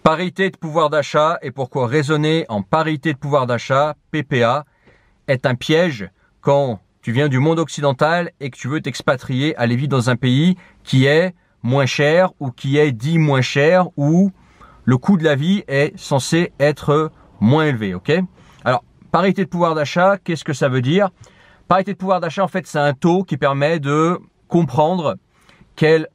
Parité de pouvoir d'achat et pourquoi raisonner en parité de pouvoir d'achat, PPA, est un piège quand tu viens du monde occidental et que tu veux t'expatrier, aller vivre dans un pays qui est moins cher ou qui est dit moins cher où le coût de la vie est censé être moins élevé, ok? Alors, parité de pouvoir d'achat, qu'est-ce que ça veut dire? Parité de pouvoir d'achat, en fait, c'est un taux qui permet de comprendre quel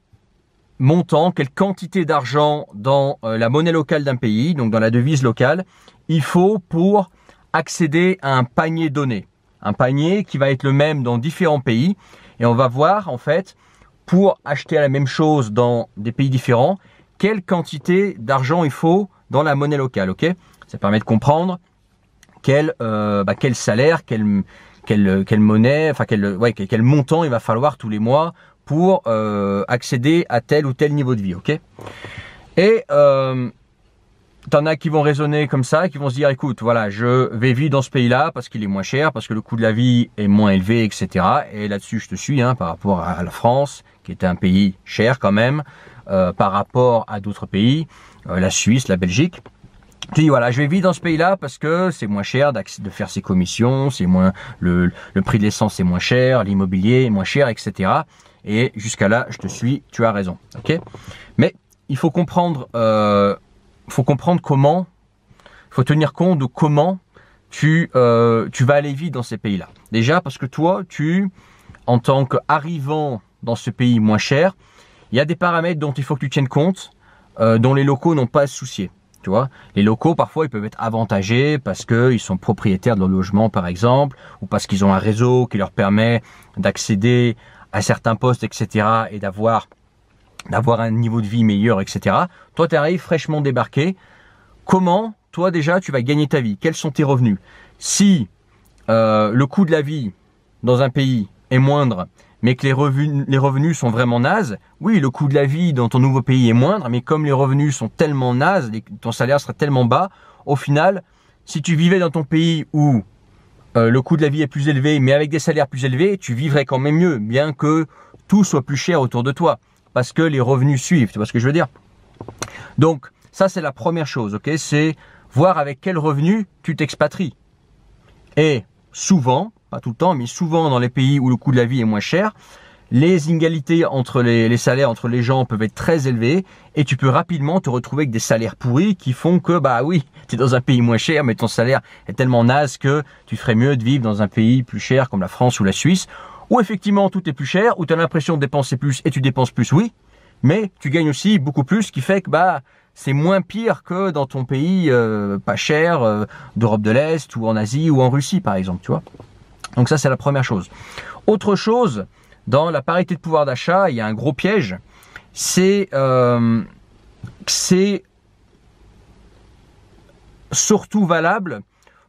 montant, quelle quantité d'argent dans la monnaie locale d'un pays, donc dans la devise locale, il faut pour accéder à un panier donné. Un panier qui va être le même dans différents pays. Et on va voir, en fait, pour acheter la même chose dans des pays différents, quelle quantité d'argent il faut dans la monnaie locale, ok? Ça permet de comprendre quel salaire, quelle monnaie, enfin quel montant il va falloir tous les mois pour accéder à tel ou tel niveau de vie, ok? Et t'en as qui vont raisonner comme ça, qui vont se dire, écoute, voilà, je vais vivre dans ce pays-là parce qu'il est moins cher, parce que le coût de la vie est moins élevé, etc. Et là-dessus, je te suis, par rapport à la France, qui est un pays cher quand même, par rapport à d'autres pays, la Suisse, la Belgique. Tu dis, voilà, je vais vivre dans ce pays-là parce que c'est moins cher de faire ses commissions, c'est moins le prix de l'essence est moins cher, l'immobilier est moins cher, etc. Et jusqu'à là, je te suis, tu as raison, ok? Mais il faut comprendre comment, il faut tenir compte de comment tu vas aller vivre dans ces pays-là. Déjà parce que toi, en tant qu'arrivant dans ce pays moins cher, il y a des paramètres dont il faut que tu tiennes compte, dont les locaux n'ont pas à se soucier. Tu vois, les locaux, parfois, ils peuvent être avantagés parce qu'ils sont propriétaires de leur logement, par exemple, ou parce qu'ils ont un réseau qui leur permet d'accéder à certains postes, etc., et d'avoir un niveau de vie meilleur, etc. Toi, tu arrives fraîchement débarqué. Comment, toi, déjà, tu vas gagner ta vie? Quels sont tes revenus? Si le coût de la vie dans un pays est moindre, mais que les revenus sont vraiment nazes, oui, le coût de la vie dans ton nouveau pays est moindre, mais comme les revenus sont tellement nazes, ton salaire sera tellement bas, au final, si tu vivais dans ton pays où le coût de la vie est plus élevé, mais avec des salaires plus élevés, tu vivrais quand même mieux, bien que tout soit plus cher autour de toi, parce que les revenus suivent, tu vois ce que je veux dire? Donc, ça c'est la première chose, ok? C'est voir avec quel revenu tu t'expatries. Et souvent, pas tout le temps, mais souvent dans les pays où le coût de la vie est moins cher, les inégalités entre les salaires entre les gens peuvent être très élevés et tu peux rapidement te retrouver avec des salaires pourris qui font que, bah oui, tu es dans un pays moins cher, mais ton salaire est tellement naze que tu ferais mieux de vivre dans un pays plus cher comme la France ou la Suisse, où effectivement tout est plus cher, où tu as l'impression de dépenser plus et tu dépenses plus, oui, mais tu gagnes aussi beaucoup plus, ce qui fait que c'est moins pire que dans ton pays pas cher d'Europe de l'Est ou en Asie ou en Russie par exemple, tu vois. Donc ça c'est la première chose. Autre chose, dans la parité de pouvoir d'achat, il y a un gros piège, c'est surtout valable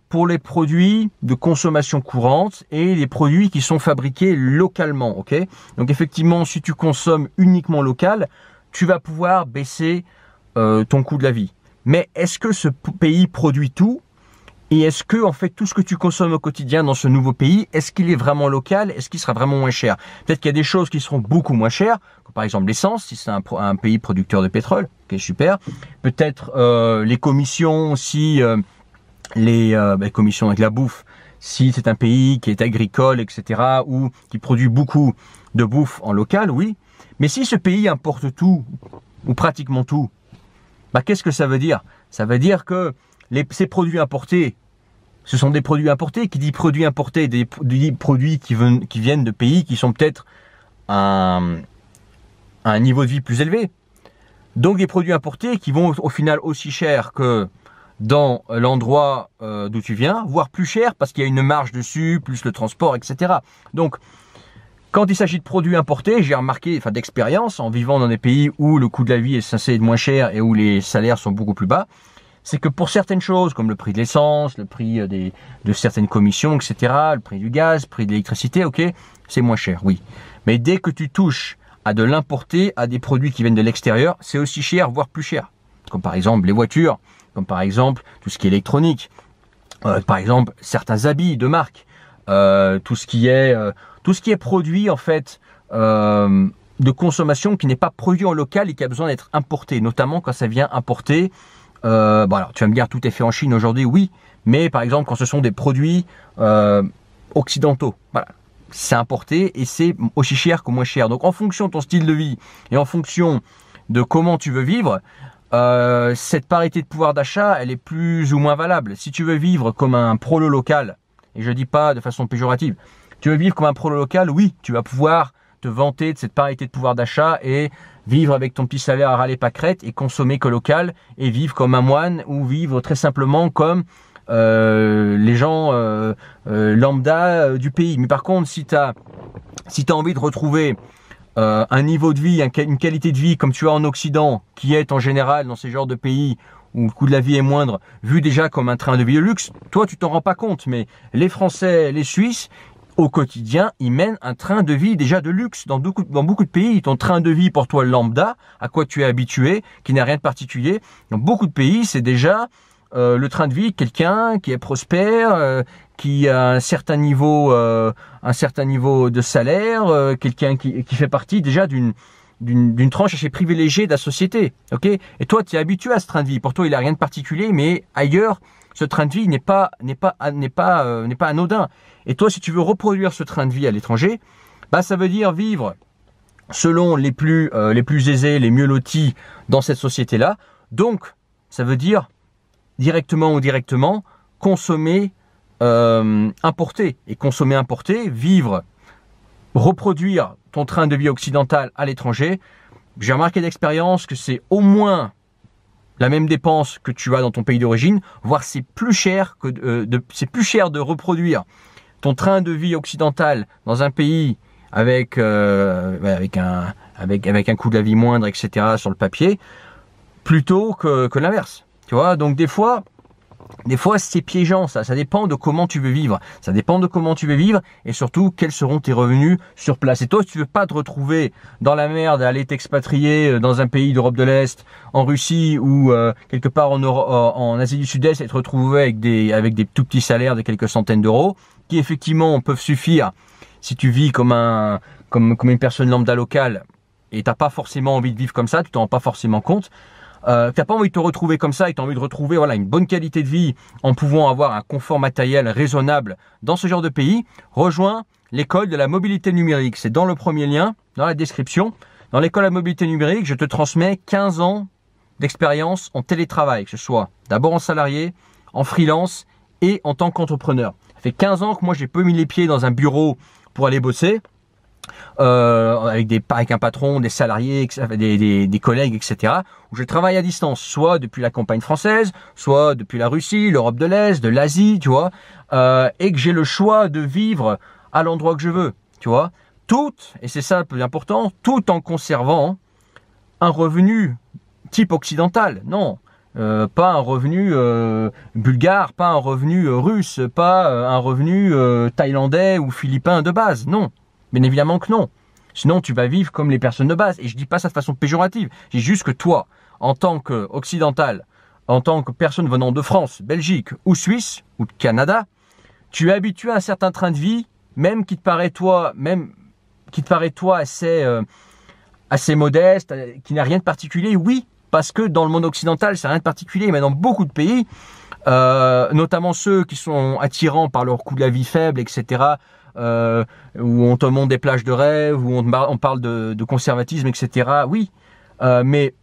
pour les produits de consommation courante et les produits qui sont fabriqués localement, ok? Donc effectivement, si tu consommes uniquement local, tu vas pouvoir baisser ton coût de la vie. Mais est-ce que ce pays produit tout? Et est-ce que, en fait, tout ce que tu consommes au quotidien dans ce nouveau pays, est-ce qu'il est vraiment local? Est-ce qu'il sera vraiment moins cher? Peut-être qu'il y a des choses qui seront beaucoup moins chères, comme par exemple l'essence, si c'est un pays producteur de pétrole, ok, super. Peut-être les commissions, si les commissions avec la bouffe, si c'est un pays qui est agricole, etc., ou qui produit beaucoup de bouffe en local, oui. Mais si ce pays importe tout, ou pratiquement tout, qu'est-ce que ça veut dire? Ça veut dire que ces produits importés, ce sont des produits importés. Qui dit produits importés, des produits qui viennent de pays qui sont peut-être à un niveau de vie plus élevé. Donc des produits importés qui vont au final aussi cher que dans l'endroit d'où tu viens, voire plus cher parce qu'il y a une marge dessus, plus le transport, etc. Donc, quand il s'agit de produits importés, j'ai remarqué, d'expérience, en vivant dans des pays où le coût de la vie est censé être moins cher et où les salaires sont beaucoup plus bas, c'est que pour certaines choses, comme le prix de l'essence, le prix de certaines commissions, etc., le prix du gaz, le prix de l'électricité, ok, c'est moins cher, oui. Mais dès que tu touches à de l'importé, à des produits qui viennent de l'extérieur, c'est aussi cher, voire plus cher. Comme par exemple les voitures, comme par exemple tout ce qui est électronique, par exemple certains habits de marque, tout ce qui est produit en fait de consommation qui n'est pas produit en local et qui a besoin d'être importé, notamment quand ça vient importer alors, tu vas me dire, tout est fait en Chine aujourd'hui, oui, mais par exemple, quand ce sont des produits occidentaux, voilà, c'est importé et c'est aussi cher que moins cher. Donc, en fonction de ton style de vie et en fonction de comment tu veux vivre, cette parité de pouvoir d'achat, elle est plus ou moins valable. Si tu veux vivre comme un prolo local, et je dis pas de façon péjorative, tu veux vivre comme un prolo local, oui, tu vas pouvoir te vanter de cette parité de pouvoir d'achat et vivre avec ton petit salaire à râler pâquerette et consommer que local et vivre comme un moine ou vivre très simplement comme les gens lambda du pays. Mais par contre, si tu as envie de retrouver un niveau de vie, une qualité de vie comme tu as en Occident, qui est en général dans ces genres de pays où le coût de la vie est moindre, vu déjà comme un train de vie de luxe, toi tu t'en rends pas compte, mais les Français, les Suisses, au quotidien, ils mènent un train de vie déjà de luxe. Dans beaucoup de pays, ton train de vie pour toi lambda, à quoi tu es habitué, qui n'a rien de particulier, dans beaucoup de pays, c'est déjà le train de vie de quelqu'un qui est prospère, qui a un certain niveau de salaire, quelqu'un qui fait partie déjà d'une tranche assez privilégiée de la société. Ok? Et toi, tu es habitué à ce train de vie. Pour toi, il n'a rien de particulier, mais ailleurs, ce train de vie n'est pas anodin. Et toi, si tu veux reproduire ce train de vie à l'étranger, bah ça veut dire vivre selon les plus aisés, les mieux lotis dans cette société-là. Donc, ça veut dire directement ou indirectement consommer importé. Et consommer importé, vivre, reproduire ton train de vie occidental à l'étranger. J'ai remarqué d'expérience que c'est au moins la même dépense que tu as dans ton pays d'origine, voire c'est plus cher de reproduire ton train de vie occidental dans un pays avec un coût de la vie moindre, etc. sur le papier, plutôt que l'inverse. Tu vois, donc des fois c'est piégeant, ça dépend de comment tu veux vivre. Ça dépend de comment tu veux vivre et surtout quels seront tes revenus sur place. Et toi, si tu veux pas te retrouver dans la merde, aller t'expatrier dans un pays d'Europe de l'Est, en Russie ou quelque part en Asie du Sud-Est et te retrouver avec des tout petits salaires de quelques centaines d'euros, qui effectivement peuvent suffire si tu vis comme une personne lambda locale et t'as pas forcément envie de vivre comme ça, tu t'en rends pas forcément compte. T'as pas envie de te retrouver comme ça et t'as envie de retrouver une bonne qualité de vie en pouvant avoir un confort matériel raisonnable dans ce genre de pays, rejoins l'école de la mobilité numérique. C'est dans le premier lien, dans la description. Dans l'école de la mobilité numérique, je te transmets 15 ans d'expérience en télétravail, que ce soit d'abord en salarié, en freelance et en tant qu'entrepreneur. Ça fait 15 ans que moi j'ai pas mis les pieds dans un bureau pour aller bosser. Avec un patron, des salariés, des collègues, etc. où je travaille à distance, soit depuis la campagne française, soit depuis la Russie, l'Europe de l'Est, de l'Asie, tu vois, et que j'ai le choix de vivre à l'endroit que je veux, tu vois, et c'est ça le plus important, tout en conservant un revenu type occidental, non, pas un revenu bulgare, pas un revenu russe, pas un revenu thaïlandais ou philippin de base, non. Bien évidemment que non. Sinon, tu vas vivre comme les personnes de base. Et je dis pas ça de façon péjorative. Je dis juste que toi, en tant qu'occidental, en tant que personne venant de France, Belgique ou Suisse ou de Canada, tu es habitué à un certain train de vie, même qui te paraît toi assez modeste, qui n'a rien de particulier. Oui, parce que dans le monde occidental, c'est rien de particulier. Mais dans beaucoup de pays, notamment ceux qui sont attirants par leur coût de la vie faible, etc., où on te montre des plages de rêve, où on parle de conservatisme, etc. Oui, mais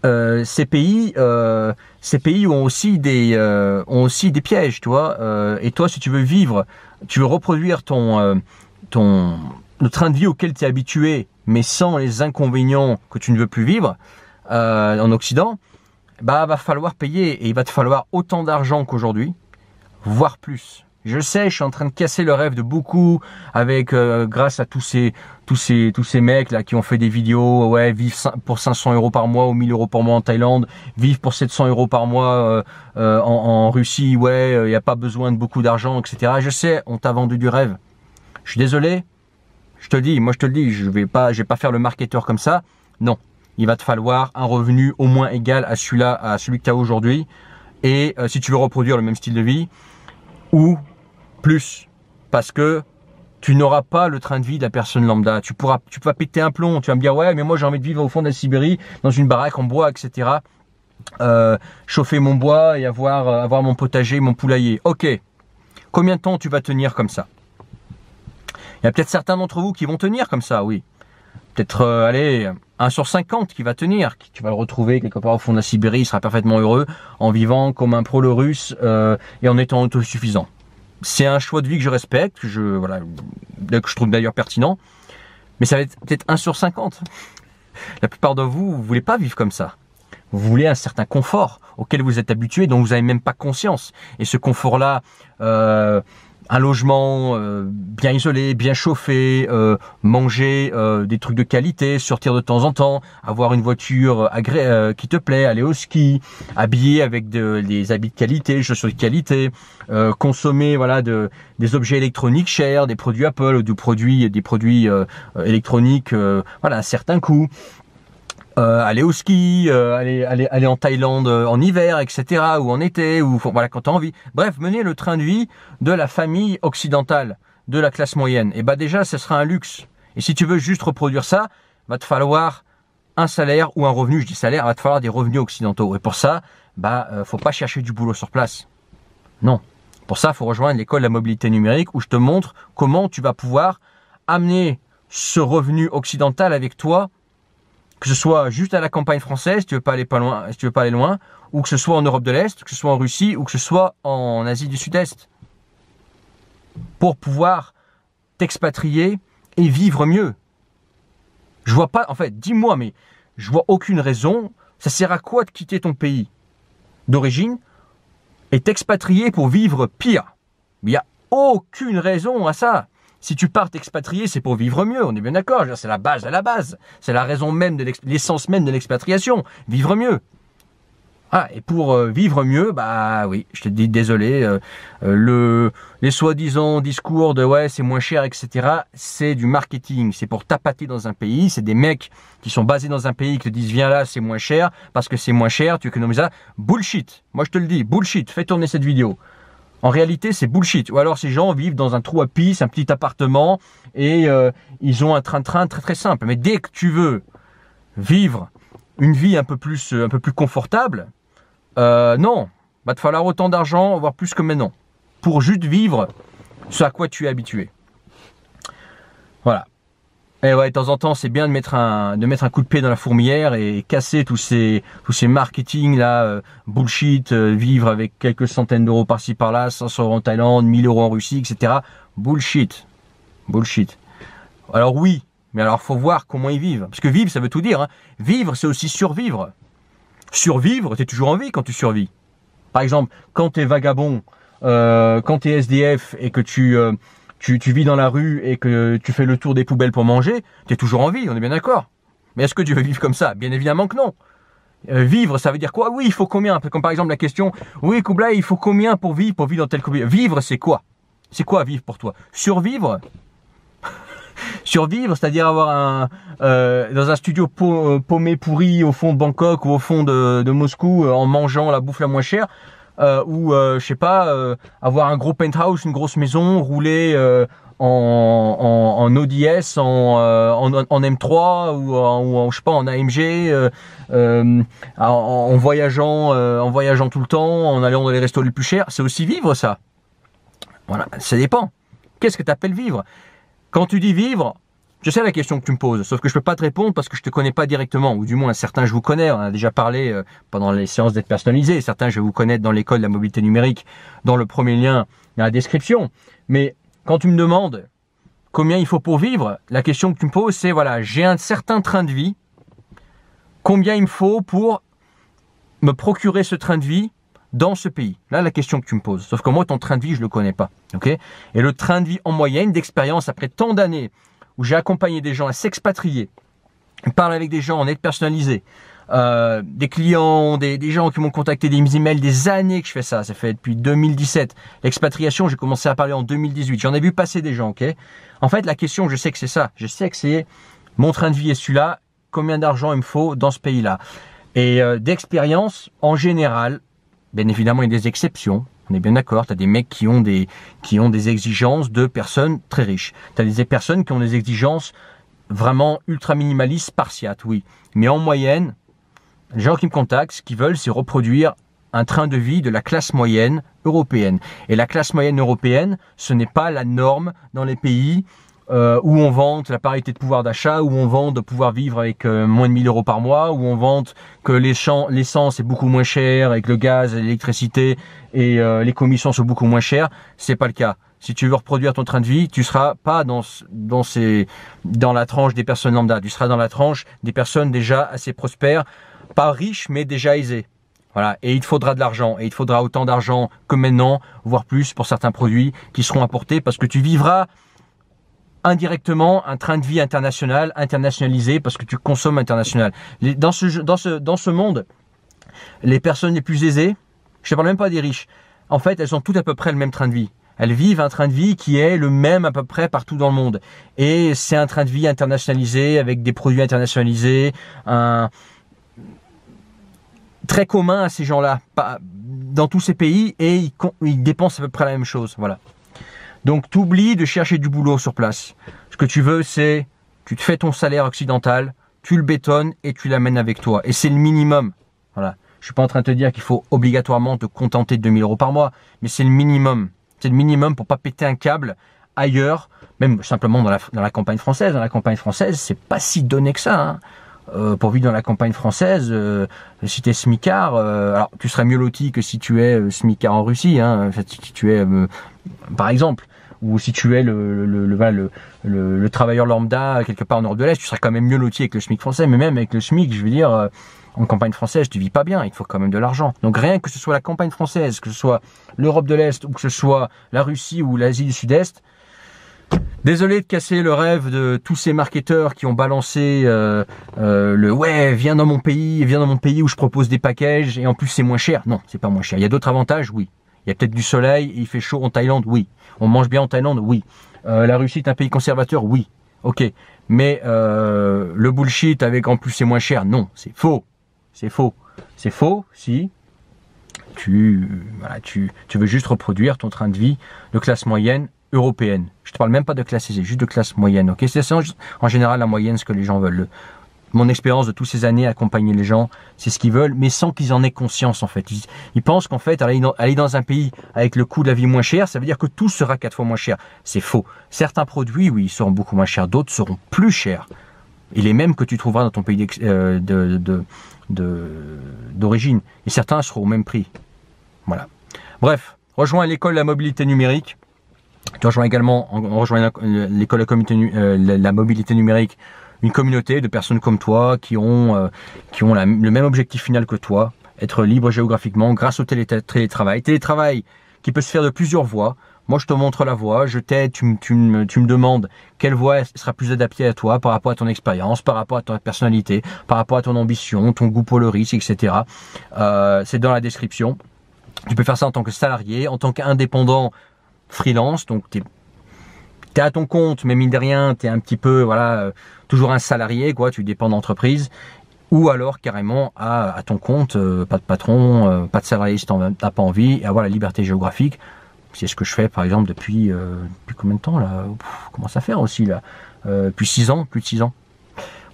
ces pays ont aussi des pièges, tu vois. Et toi, si tu veux vivre, tu veux reproduire le train de vie auquel tu es habitué, mais sans les inconvénients que tu ne veux plus vivre en Occident, bah va falloir payer et il va te falloir autant d'argent qu'aujourd'hui, voire plus. Je sais, je suis en train de casser le rêve de beaucoup grâce à tous ces mecs là qui ont fait des vidéos, ouais, vivre pour 500 € par mois ou 1000 € par mois en Thaïlande, vivre pour 700 € par mois en Russie, ouais, il n'y a pas besoin de beaucoup d'argent, etc. Je sais, on t'a vendu du rêve. Je suis désolé, je te le dis, je vais pas faire le marketeur comme ça. Non, il va te falloir un revenu au moins égal à celui que tu as aujourd'hui. Et si tu veux reproduire le même style de vie, ou plus, parce que tu n'auras pas le train de vie de la personne lambda. Tu vas péter un plomb, tu vas me dire ouais mais moi j'ai envie de vivre au fond de la Sibérie, dans une baraque en bois, etc. chauffer mon bois et avoir mon potager, mon poulailler. Ok, combien de temps tu vas tenir comme ça? Il y a peut-être certains d'entre vous qui vont tenir comme ça, oui. Peut-être, allez, 1 sur 50 qui va tenir. Tu vas le retrouver quelque part au fond de la Sibérie, il sera parfaitement heureux en vivant comme un prolo russe et en étant autosuffisant. C'est un choix de vie que je respecte, que je trouve d'ailleurs pertinent. Mais ça va être peut-être 1 sur 50. La plupart de vous, vous voulez pas vivre comme ça. Vous voulez un certain confort auquel vous êtes habitué, dont vous n'avez même pas conscience. Et ce confort-là, un logement bien isolé, bien chauffé, manger des trucs de qualité, sortir de temps en temps, avoir une voiture qui te plaît, aller au ski, habiller avec des habits de qualité, chaussures de qualité, consommer des objets électroniques chers, des produits Apple ou des produits électroniques à un certain coût. Aller au ski, aller en Thaïlande en hiver, etc. ou en été, ou quand tu as envie. Bref, mener le train de vie de la famille occidentale, de la classe moyenne. Et déjà, ce sera un luxe. Et si tu veux juste reproduire ça, va te falloir un salaire ou un revenu. Je dis salaire, va te falloir des revenus occidentaux. Et pour ça, faut pas chercher du boulot sur place. Non. Pour ça, il faut rejoindre l'école de la mobilité numérique où je te montre comment tu vas pouvoir amener ce revenu occidental avec toi, que ce soit juste à la campagne française, si tu veux pas aller loin, ou que ce soit en Europe de l'Est, que ce soit en Russie, ou que ce soit en Asie du Sud-Est, pour pouvoir t'expatrier et vivre mieux. Je vois pas, en fait, dis-moi, mais je vois aucune raison. Ça sert à quoi de quitter ton pays d'origine et t'expatrier pour vivre pire? Il n'y a aucune raison à ça. Si tu pars t'expatrier, c'est pour vivre mieux, on est bien d'accord. C'est la base de la base. C'est la raison même l'essence même de l'expatriation. Vivre mieux. Et pour vivre mieux, oui, je te dis désolé. Les soi-disant discours de ouais, c'est moins cher, etc. C'est du marketing. C'est pour tapater dans un pays. C'est des mecs qui sont basés dans un pays qui te disent viens là, c'est moins cher parce que c'est moins cher. Tu économises ça. Bullshit. Moi je te le dis, bullshit. Fais tourner cette vidéo. En réalité, c'est bullshit. Ou alors ces gens vivent dans un trou à pisse, un petit appartement, et ils ont un train-train très très simple. Mais dès que tu veux vivre une vie un peu plus confortable, non, va te falloir autant d'argent, voire plus que maintenant, pour juste vivre ce à quoi tu es habitué. Voilà. Et ouais, de temps en temps, c'est bien de mettre un coup de pied dans la fourmilière et casser tous ces marketing là, bullshit, vivre avec quelques centaines d'euros par-ci par-là, 500 euros en Thaïlande, 1000 euros en Russie, etc. Bullshit. Alors oui, mais alors faut voir comment ils vivent. Parce que vivre, ça veut tout dire. Hein. Vivre, c'est aussi survivre. Survivre, t'es toujours en vie quand tu survis. Par exemple, quand t'es vagabond, quand t'es SDF et que tu vis dans la rue et que tu fais le tour des poubelles pour manger, tu es toujours en vie, on est bien d'accord. Mais est-ce que tu veux vivre comme ça? Bien évidemment que non. Vivre, ça veut dire quoi? Oui, il faut combien? Comme par exemple la question, oui, Kublai, il faut combien pour vivre dans tel pays? Vivre, c'est quoi? C'est quoi vivre pour toi? Survivre? Survivre, c'est-à-dire avoir dans un studio paumé pourri au fond de Bangkok ou au fond de Moscou en mangeant la bouffe la moins chère. Ou je sais pas, avoir un gros penthouse, une grosse maison, rouler en ODS, en M3 ou je sais pas en AMG, en voyageant tout le temps, en allant dans les restos les plus chers, c'est aussi vivre ça. Voilà, ça dépend. Qu'est-ce que tu appelles vivre? Quand tu dis vivre, je sais la question que tu me poses, sauf que je peux pas te répondre parce que je te connais pas directement, ou du moins certains je vous connais, on a déjà parlé pendant les séances d'être personnalisé, certains je vais vous connaître dans l'école de la mobilité numérique, dans le premier lien, dans la description. Mais quand tu me demandes combien il faut pour vivre, la question que tu me poses c'est voilà, j'ai un certain train de vie, combien il me faut pour me procurer ce train de vie dans ce pays? Là, la question que tu me poses. Sauf que moi, ton train de vie, je le connais pas. Ok? Et le train de vie en moyenne d'expérience après tant d'années où j'ai accompagné des gens à s'expatrier, parler avec des gens en aide personnalisée, des clients, des gens qui m'ont contacté, des emails, des années que je fais ça. Ça fait depuis 2017. L'expatriation, j'ai commencé à parler en 2018. J'en ai vu passer des gens, ok? En fait, la question, je sais que c'est ça. Je sais que c'est mon train de vie est celui-là. Combien d'argent il me faut dans ce pays-là? Et d'expérience, en général, bien évidemment, il y a des exceptions. On est bien d'accord. Tu as des mecs qui ont des exigences de personnes très riches. Tu as des personnes qui ont des exigences vraiment ultra minimalistes, spartiates, oui. Mais en moyenne, Les gens qui me contactent, ce qu'ils veulent, c'est reproduire un train de vie de la classe moyenne européenne. Et la classe moyenne européenne, ce n'est pas la norme dans les pays où on vante la parité de pouvoir d'achat, où on vante de pouvoir vivre avec moins de 1000 euros par mois, où on vante que l'essence est beaucoup moins chère et que le gaz, l'électricité et les commissions sont beaucoup moins chères. C'est pas le cas. Si tu veux reproduire ton train de vie, tu seras pas dans la tranche des personnes lambda. Tu seras dans la tranche des personnes déjà assez prospères, pas riches, mais déjà aisées. Voilà. Et il te faudra de l'argent. Et il te faudra autant d'argent que maintenant, voire plus pour certains produits qui seront apportés parce que tu vivras indirectement un train de vie international, internationalisé parce que tu consommes international. Dans ce monde, les personnes les plus aisées, je ne parle même pas des riches, en fait, elles ont toutes à peu près le même train de vie. Elles vivent un train de vie qui est le même à peu près partout dans le monde. Et c'est un train de vie internationalisé avec des produits internationalisés, très commun à ces gens-là, dans tous ces pays, et ils dépensent à peu près la même chose. Voilà. Donc, tu oublies de chercher du boulot sur place. Ce que tu veux, c'est, tu te fais ton salaire occidental, tu le bétonnes et tu l'amènes avec toi. Et c'est le minimum. Voilà. Je suis pas en train de te dire qu'il faut obligatoirement te contenter de 2000 euros par mois, mais c'est le minimum. C'est le minimum pour pas péter un câble ailleurs, même simplement dans la campagne française. Dans la campagne française, c'est pas si donné que ça. Hein. Pour vivre dans la campagne française, si tu es smicard, alors tu serais mieux loti que si tu es smicard en Russie, hein, si tu es, par exemple, ou si tu es le travailleur lambda quelque part en Europe de l'Est, tu serais quand même mieux loti avec le SMIC français, mais même avec le SMIC, je veux dire, en campagne française, tu vis pas bien, il te faut quand même de l'argent. Donc rien que ce soit la campagne française, que ce soit l'Europe de l'Est, ou que ce soit la Russie ou l'Asie du Sud-Est, désolé de casser le rêve de tous ces marketeurs qui ont balancé ouais, viens dans mon pays où je propose des packages et en plus c'est moins cher. Non, c'est pas moins cher. Il y a d'autres avantages, oui. Il y a peut-être du soleil, il fait chaud en Thaïlande, oui. On mange bien en Thaïlande, oui. La Russie est un pays conservateur, oui. Ok. Mais le bullshit avec en plus c'est moins cher, non, c'est faux. C'est faux. C'est faux si tu veux juste reproduire ton train de vie de classe moyenne européenne. Je te parle même pas de classe aisée, juste de classe moyenne. Ok, c'est en général la moyenne ce que les gens veulent. Mon expérience de toutes ces années à accompagner les gens, c'est ce qu'ils veulent, mais sans qu'ils en aient conscience en fait. Ils pensent qu'en fait aller dans un pays avec le coût de la vie moins cher, ça veut dire que tout sera 4 fois moins cher. C'est faux. Certains produits, oui, ils seront beaucoup moins chers, d'autres seront plus chers. Et les mêmes que tu trouveras dans ton pays d'origine. Et certains seront au même prix. Voilà. Bref, rejoins l'école de la mobilité numérique. Tu rejoins également, en rejoignant l'école de la mobilité numérique, une communauté de personnes comme toi qui ont le même objectif final que toi, être libre géographiquement grâce au télétravail. Télétravail qui peut se faire de plusieurs voies. Moi, je te montre la voie, je t'aide, tu me demandes quelle voie sera plus adaptée à toi par rapport à ton expérience, par rapport à ta personnalité, par rapport à ton ambition, ton goût pour le risque, etc. C'est dans la description. Tu peux faire ça en tant que salarié, en tant qu'indépendant freelance, donc t'es à ton compte, mais mine de rien, t'es un petit peu, voilà, toujours un salarié, quoi, tu dépends d'entreprise, ou alors carrément à ton compte, pas de patron, pas de salarié si t'as pas envie, et avoir la liberté géographique. C'est ce que je fais par exemple depuis combien de temps là? Comment ça faire aussi là? Depuis 6 ans, plus de 6 ans.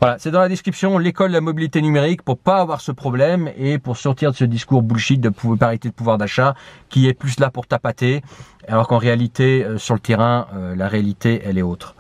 Voilà, c'est dans la description, l'école de la mobilité numérique pour pas avoir ce problème et pour sortir de ce discours bullshit de parité de pouvoir d'achat qui est plus là pour tapater, alors qu'en réalité, sur le terrain, la réalité, elle est autre.